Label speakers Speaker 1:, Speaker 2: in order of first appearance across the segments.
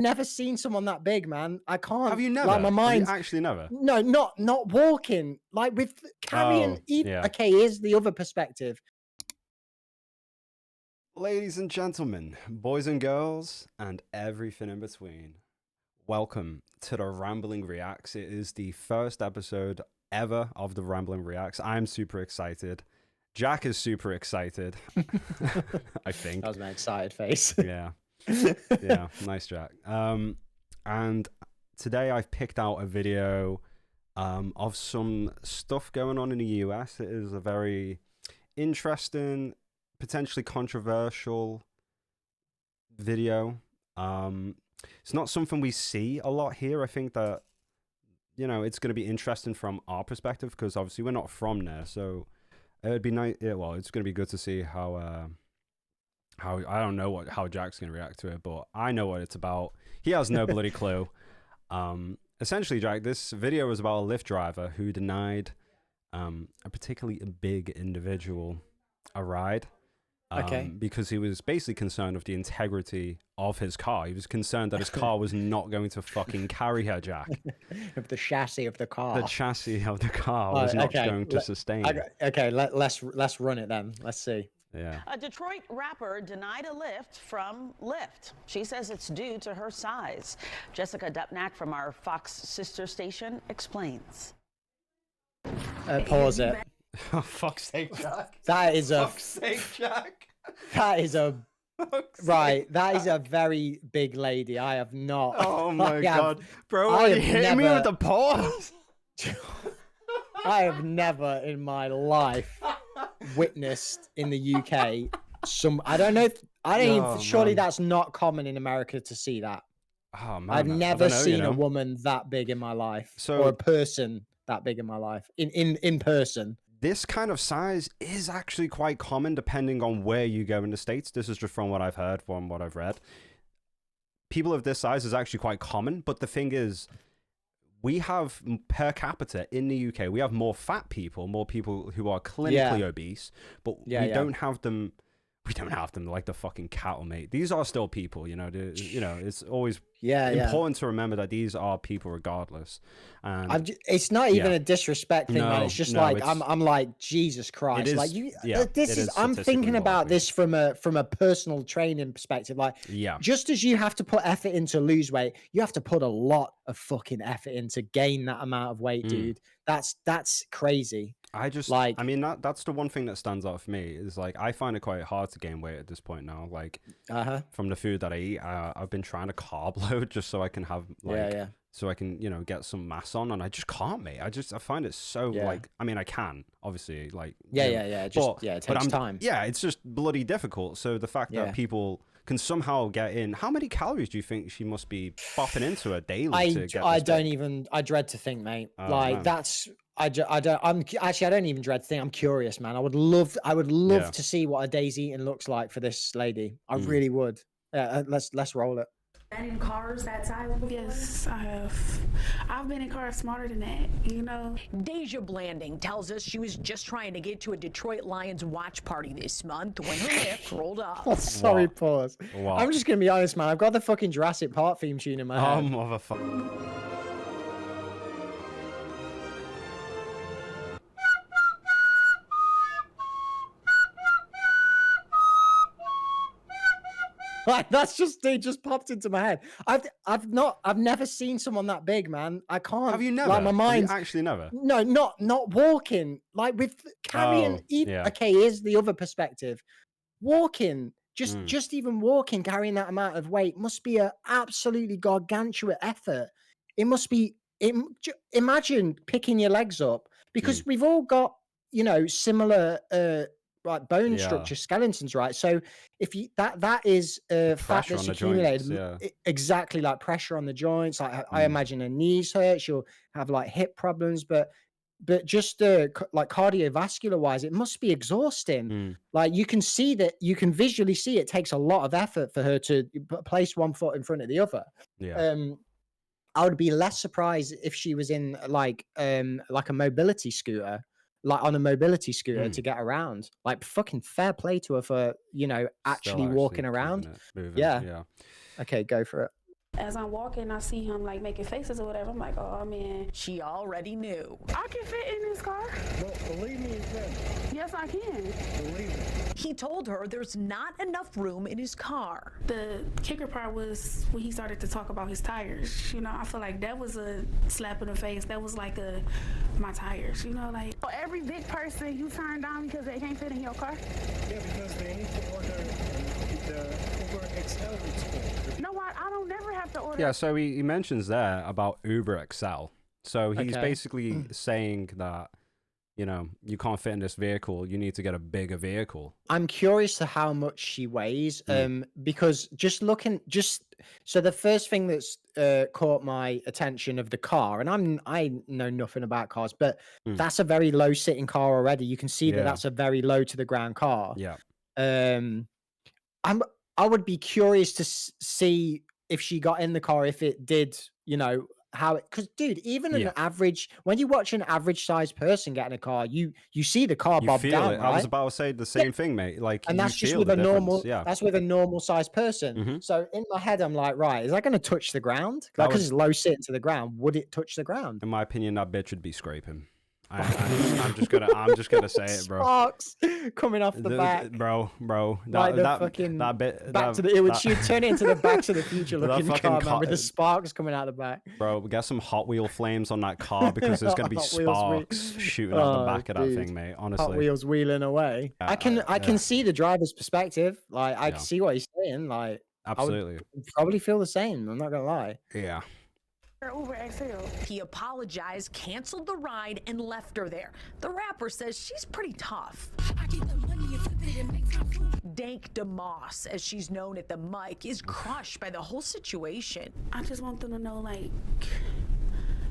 Speaker 1: Never seen someone that big, man. I can't.
Speaker 2: Have you never?
Speaker 1: Like, my
Speaker 2: Have you
Speaker 1: mind's
Speaker 2: actually never?
Speaker 1: no, not walking. Like with carrying.
Speaker 2: Oh, yeah.
Speaker 1: Okay, here's the other perspective.
Speaker 2: Ladies and gentlemen, boys and girls, and everything in between. Welcome to the Rambling Reacts. It is the first episode ever of the Rambling Reacts. I'm super excited. Jack is super excited. I think.
Speaker 1: That was my excited face.
Speaker 2: Yeah. Yeah, nice, Jack. And today I've picked out a video of some stuff going on in the US. It is a very interesting, potentially controversial video. It's not something we see a lot here. I think that, you know, it's going to be interesting from our perspective because obviously we're not from there. So it'd be nice. Yeah, well, it's going to be good to see how I don't know how Jack's going to react to it, but I know what it's about. He has no bloody clue. Essentially, Jack, this video was about a Lyft driver who denied a particularly big individual a ride.
Speaker 1: Okay.
Speaker 2: Because he was basically concerned with the integrity of his car. He was concerned that his car was not going to fucking carry her, Jack.
Speaker 1: Of the chassis of the car.
Speaker 2: The chassis of the car was not going to sustain.
Speaker 1: Okay, let's run it then. Let's see.
Speaker 2: Yeah.
Speaker 3: A Detroit rapper denied a lift from Lyft. She says it's due to her size. Jessica Dupnack from our Fox sister station explains.
Speaker 1: Pause it.
Speaker 2: Oh, fuck's sake, Jack.
Speaker 1: That is a
Speaker 2: Fuck's sake, Jack.
Speaker 1: That is a
Speaker 2: Fuck's
Speaker 1: right.
Speaker 2: sake.
Speaker 1: That is a very big lady. I have not.
Speaker 2: Oh my
Speaker 1: I
Speaker 2: God, bro!
Speaker 1: I
Speaker 2: Are you
Speaker 1: have
Speaker 2: hitting me
Speaker 1: never-
Speaker 2: with the pause?
Speaker 1: I have never in my life witnessed in the UK some. I don't know. I don't
Speaker 2: No,
Speaker 1: even. Surely
Speaker 2: man.
Speaker 1: that's not common in America to see that.
Speaker 2: Oh man,
Speaker 1: I've
Speaker 2: I
Speaker 1: never
Speaker 2: don't know,
Speaker 1: seen
Speaker 2: you know?
Speaker 1: a woman that big in my life,
Speaker 2: So-
Speaker 1: or a person that big in my life in person.
Speaker 2: This kind of size is actually quite common depending on where you go in the States. This is just from what I've heard, from what I've read. People of this size is actually quite common, but the thing is, we have per capita in the UK, we have more fat people, more people who are clinically obese, but we don't have them. We don't have them like the fucking cattle, mate. These are still people, you know. It's always important to remember that these are people regardless. And
Speaker 1: it's not even a disrespect thing, man. It's just like I'm like, Jesus Christ.
Speaker 2: It is,
Speaker 1: like you
Speaker 2: yeah,
Speaker 1: this
Speaker 2: it
Speaker 1: is
Speaker 2: is
Speaker 1: I'm thinking
Speaker 2: statistically
Speaker 1: about
Speaker 2: likely.
Speaker 1: this from a personal training perspective. Like, just as you have to put effort in to lose weight, you have to put a lot of fucking effort in to gain that amount of weight, dude. That's crazy.
Speaker 2: I just
Speaker 1: like,
Speaker 2: I mean, that's the one thing that stands out for me is like I find it quite hard to gain weight at this point now. Like from the food that I eat, I've been trying to carb load just so I can have like so I can, you know, get some mass on, and I just can't, mate. I find it so like, I mean, I can obviously like
Speaker 1: it takes time.
Speaker 2: Yeah, it's just bloody difficult. So the fact that people can somehow get in, how many calories do you think she must be bopping into her daily?
Speaker 1: I dread to think, mate. Like man. I don't even dread to think. I'm curious, man. I would love to see what a day's eating looks like for this lady. I really would. Let's roll it.
Speaker 4: Been in cars that size before? Yes, I have. I've been in cars smarter than that, you know.
Speaker 5: Deja Blanding tells us she was just trying to get to a Detroit Lions watch party this month when her Lyft rolled up.
Speaker 1: Oh, sorry, pause. I'm just gonna be honest, man. I've got the fucking Jurassic Park theme tune in my head.
Speaker 2: Oh, motherfucker.
Speaker 1: Like, that's just it just popped into my head. I've never seen someone that big, man. I can't.
Speaker 2: Have you never?
Speaker 1: Like, my mind's
Speaker 2: actually never.
Speaker 1: No, not walking. Like with carrying. Okay, here's the other perspective. Walking, just even walking, carrying that amount of weight must be a absolutely gargantuan effort. It must be. Imagine picking your legs up because we've all got, you know, similar like bone structure, skeletons, right? So if you that is fat that's accumulated, exactly, like pressure on the joints. Like I imagine her knees hurt, she'll have like hip problems, but just like cardiovascular wise, it must be exhausting. Like you can see that, you can visually see it takes a lot of effort for her to place one foot in front of the other. I would be less surprised if she was in like a mobility scooter, like on a mobility scooter to get around. Like fucking fair play to her for, you know, actually walking around.
Speaker 2: Yeah.
Speaker 1: Okay, go for it.
Speaker 4: As I'm walking, I see him like making faces or whatever. I'm like, oh man.
Speaker 5: She already knew.
Speaker 4: I can fit in this car.
Speaker 6: Well, believe me, it's better.
Speaker 4: Yes, I can.
Speaker 6: Believe me.
Speaker 5: He told her there's not enough room in his car.
Speaker 4: The kicker part was when he started to talk about his tires. You know, I feel like that was a slap in the face. That was like my tires, you know, like. For every big person you turn down because they can't fit in your car?
Speaker 6: Yeah, because they need to order the Uber XL experience.
Speaker 4: You know what? I don't never have to order.
Speaker 2: Yeah, so he mentions there about Uber XL. So he's basically saying that, you know, you can't fit in this vehicle. You need to get a bigger vehicle.
Speaker 1: I'm curious to how much she weighs, because so the first thing that's caught my attention of the car, and I know nothing about cars, but that's a very low sitting car already. You can see that that's a very low to the ground car.
Speaker 2: Yeah.
Speaker 1: I would be curious to see if she got in the car, if it did, you know, how it, because dude, even an average, when you watch an average sized person get in a car, you see the car bob down, right?
Speaker 2: I was about to say the same thing, mate. Like,
Speaker 1: and that's just with a normal, that's with a normal sized person. So in my head, I'm like, right, is that going to touch the ground? Like, because it's low sitting to the ground, would it touch the ground?
Speaker 2: In my opinion, that bitch would be scraping. I'm just gonna say it, bro.
Speaker 1: Sparks coming off the back,
Speaker 2: bro.
Speaker 1: Like the fucking she'd turn it into the Back to the Future looking car, man, with the sparks coming out the back.
Speaker 2: Bro, we got some Hot Wheel flames on that car because there's gonna be sparks shooting out the back of that thing, mate. Honestly,
Speaker 1: Hot Wheels wheeling away. I can see the driver's perspective. Like, I can see what he's saying. Like,
Speaker 2: absolutely,
Speaker 1: I would probably feel the same. I'm not gonna lie.
Speaker 2: Yeah.
Speaker 4: Uber XL.
Speaker 5: He apologized, canceled the ride, and left her there. The rapper says she's pretty tough. Dank DeMoss, as she's known at the mic, is crushed by the whole situation.
Speaker 4: I just want them to know, like,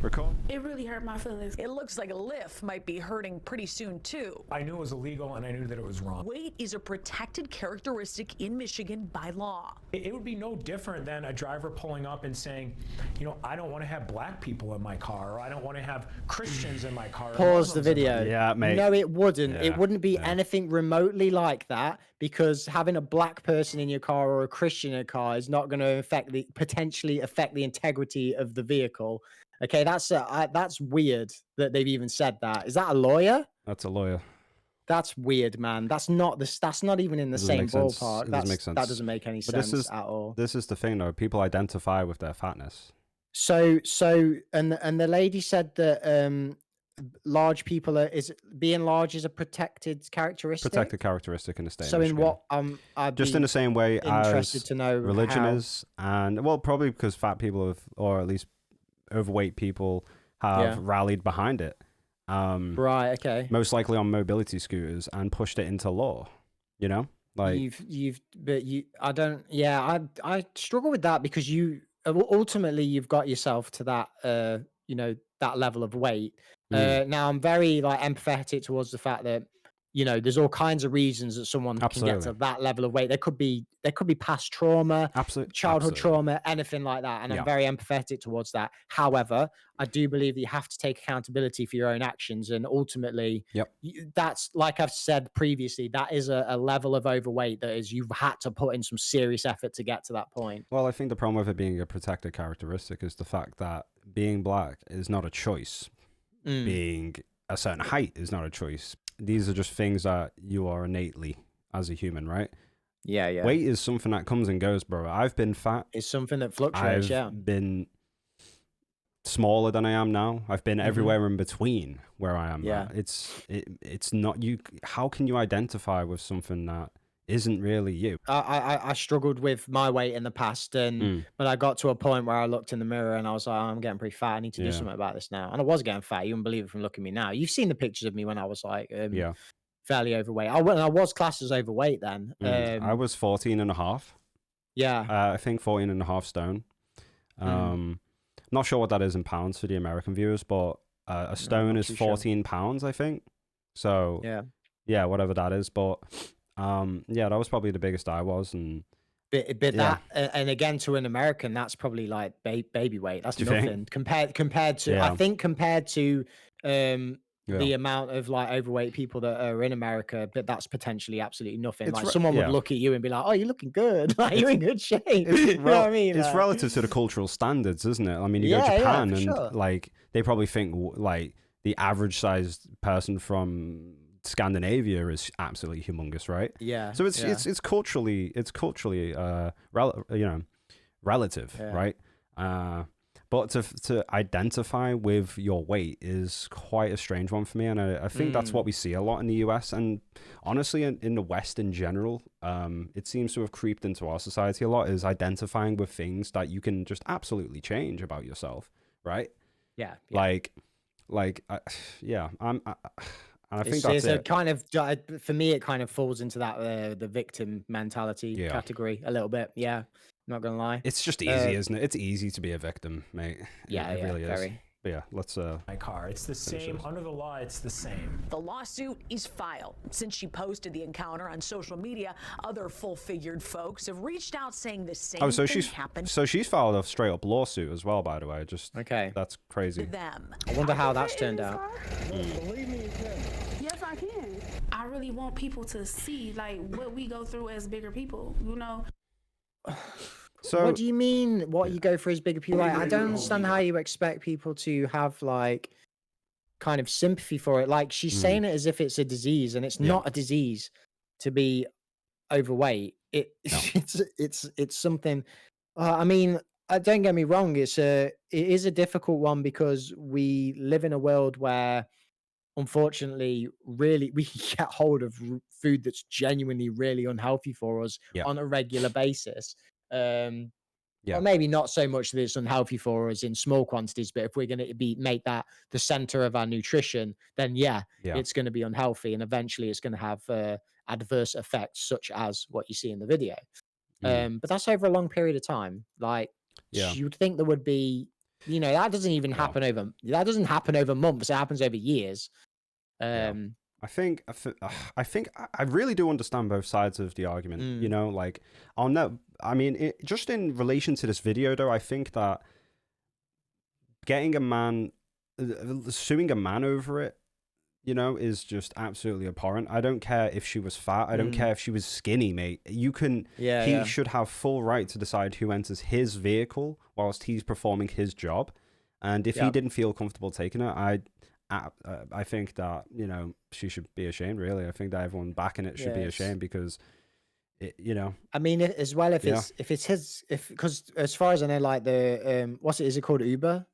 Speaker 2: Recall?
Speaker 4: it really hurt my feelings.
Speaker 5: It looks like Lyft might be hurting pretty soon, too.
Speaker 7: I knew it was illegal and I knew that it was wrong.
Speaker 5: Weight is a protected characteristic in Michigan by law.
Speaker 7: It would be no different than a driver pulling up and saying, you know, I don't want to have black people in my car, or I don't want to have Christians in my car.
Speaker 1: Pause the video.
Speaker 2: Yeah, mate.
Speaker 1: No, it wouldn't. It wouldn't be anything remotely like that, because having a black person in your car or a Christian in a car is not going to potentially affect the integrity of the vehicle. Okay, that's weird that they've even said that. Is that a lawyer?
Speaker 2: That's a lawyer.
Speaker 1: That's weird, man. That's not even in the same ballpark.
Speaker 2: It doesn't make sense.
Speaker 1: That doesn't make any sense at all.
Speaker 2: This is the thing, though. People identify with their fatness.
Speaker 1: So, and the lady said that large people being large is a protected characteristic.
Speaker 2: Protected characteristic in the state.
Speaker 1: So, in what I'd
Speaker 2: just
Speaker 1: be
Speaker 2: in the same way
Speaker 1: interested
Speaker 2: as
Speaker 1: to know
Speaker 2: religion
Speaker 1: how.
Speaker 2: is, and well, probably because fat people or at least overweight people have rallied behind it.
Speaker 1: Right. Okay.
Speaker 2: Most likely on mobility scooters and pushed it into law. You know, like I struggle with that, because ultimately you've got yourself to that that level of weight. Now I'm very empathetic towards the fact that, you know, there's all kinds of reasons that someone can get to that level of weight. There could be past trauma, childhood trauma, anything like that. And I'm very empathetic towards that. However, I do believe that you have to take accountability for your own actions. And ultimately, that's, like I've said previously, that is a level of overweight that is, you've had to put in some serious effort to get to that point. Well, I think the problem with it being a protected characteristic is the fact that being black is not a choice. Being a certain height is not a choice. These are just things that you are innately as a human, right?
Speaker 1: Yeah.
Speaker 2: Weight is something that comes and goes, bro. I've been fat.
Speaker 1: It's something that fluctuates.
Speaker 2: I've been smaller than I am now. I've been everywhere in between where I am.
Speaker 1: Yeah.
Speaker 2: It's not you. How can you identify with something that isn't really you?
Speaker 1: I struggled with my weight in the past, but I got to a point where I looked in the mirror and I was like, I'm getting pretty fat. I need to do something about this now. And I was getting fat. You wouldn't believe it from looking at me now. You've seen the pictures of me when I was like, fairly overweight. I was classed as overweight then.
Speaker 2: I was 14 and a half.
Speaker 1: Yeah.
Speaker 2: I think 14 and a half stone. Not sure what that is in pounds for the American viewers, but a stone is 14 pounds, I think. So yeah, whatever that is. But that was probably the biggest I was. And
Speaker 1: that, and again, to an American, that's probably like baby weight. That's nothing compared to, I think compared to the amount of like overweight people that are in America, but that's potentially absolutely nothing.
Speaker 2: It's
Speaker 1: Like someone would look at you and be like, "Oh, you're looking good. Like you're in good shape." You know what I mean?
Speaker 2: It's
Speaker 1: Like,
Speaker 2: relative to the cultural standards, isn't it? I mean, you go to
Speaker 1: yeah,
Speaker 2: Japan
Speaker 1: for
Speaker 2: and
Speaker 1: sure.
Speaker 2: like they probably think like the average sized person from Scandinavia is absolutely humongous, right?
Speaker 1: Yeah.
Speaker 2: So it's culturally relative,
Speaker 1: Yeah.
Speaker 2: right? But to identify with your weight is quite a strange one for me, and I think that's what we see a lot in the US, and honestly in the West in general. It seems to have creeped into our society a lot, is identifying with things that you can just absolutely change about yourself, right?
Speaker 1: Yeah.
Speaker 2: And I think
Speaker 1: It's
Speaker 2: that's
Speaker 1: a
Speaker 2: it.
Speaker 1: kind of for me, it kind of falls into that the victim mentality category a little bit. Yeah, not gonna lie.
Speaker 2: It's just easy, isn't it? It's easy to be a victim, mate. It really is.
Speaker 1: Very.
Speaker 2: But yeah, let's
Speaker 7: My car. It's the same. Under the law, it's the same.
Speaker 5: The lawsuit is filed. Since she posted the encounter on social media, other full-figured folks have reached out saying the same thing happened.
Speaker 2: So she's filed a straight up lawsuit as well, by the way. Just that's crazy.
Speaker 5: To them.
Speaker 1: I wonder how that's turned out.
Speaker 6: Believe me, you can.
Speaker 4: Yes, I can. I really want people to see like what we go through as bigger people, you know.
Speaker 2: So
Speaker 1: what do you mean? What you go for as bigger people? Like, I don't understand how you expect people to have like kind of sympathy for it. Like she's saying it as if it's a disease, and it's not a disease to be overweight. It's something. I mean, don't get me wrong. It is a difficult one because we live in a world where, unfortunately, really we can get hold of food that's genuinely really unhealthy for us on a regular basis. Or maybe not so much that it's unhealthy for us in small quantities, but if we're going to make that the center of our nutrition, then it's going to be unhealthy, and eventually it's going to have adverse effects such as what you see in the video. But that's over a long period of time. Like you would think there would be, that doesn't even happen over months. It happens over years.
Speaker 2: I think I really do understand both sides of the argument. Like I mean, just in relation to this video, though, I think that getting a man, suing a man over it, is just absolutely abhorrent. I don't care if she was fat. I don't care if she was skinny, mate. He should have full right to decide who enters his vehicle whilst he's performing his job. And if he didn't feel comfortable taking it, I think that, she should be ashamed, really. I think that everyone backing it should be ashamed because,
Speaker 1: I mean, as well, because as far as I know, like is it called Uber?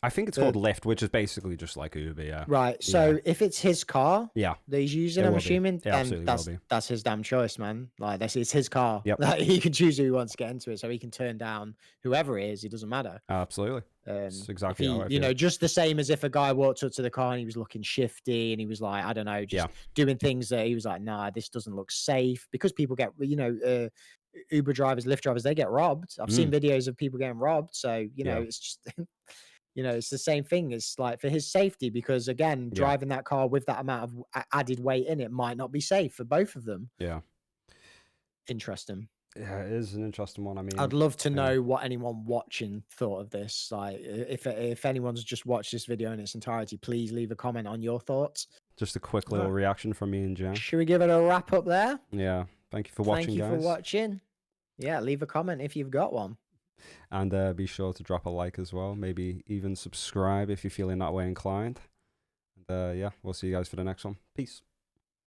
Speaker 2: I think it's called Lyft, which is basically just like Uber, yeah.
Speaker 1: Right. So if it's his car that he's using, I'm assuming,
Speaker 2: then
Speaker 1: that's his damn choice, man. Like it's his car.
Speaker 2: Yep.
Speaker 1: Like, he can choose who he wants to get into it, so he can turn down whoever it is. It doesn't matter.
Speaker 2: Absolutely. That's exactly how I feel.
Speaker 1: Just the same as if a guy walked up to the car and he was looking shifty and he was like, I don't know, just doing things that he was like, nah, this doesn't look safe, because people get, Uber drivers, Lyft drivers, they get robbed. I've seen videos of people getting robbed. So, it's just, it's the same thing. It's like for his safety, because again, driving that car with that amount of added weight in it might not be safe for both of them.
Speaker 2: Yeah.
Speaker 1: Interesting.
Speaker 2: Yeah, it is an interesting one. I mean,
Speaker 1: I'd love to know what anyone watching thought of this. Like, if anyone's just watched this video in its entirety, please leave a comment on your thoughts.
Speaker 2: Just a quick little reaction from me and Jen.
Speaker 1: Should we give it a wrap up there?
Speaker 2: Yeah. Thank you for watching, guys.
Speaker 1: Thank you for watching. Yeah, leave a comment if you've got one.
Speaker 2: And be sure to drop a like as well. Maybe even subscribe if you're feeling that way inclined. And we'll see you guys for the next one. Peace.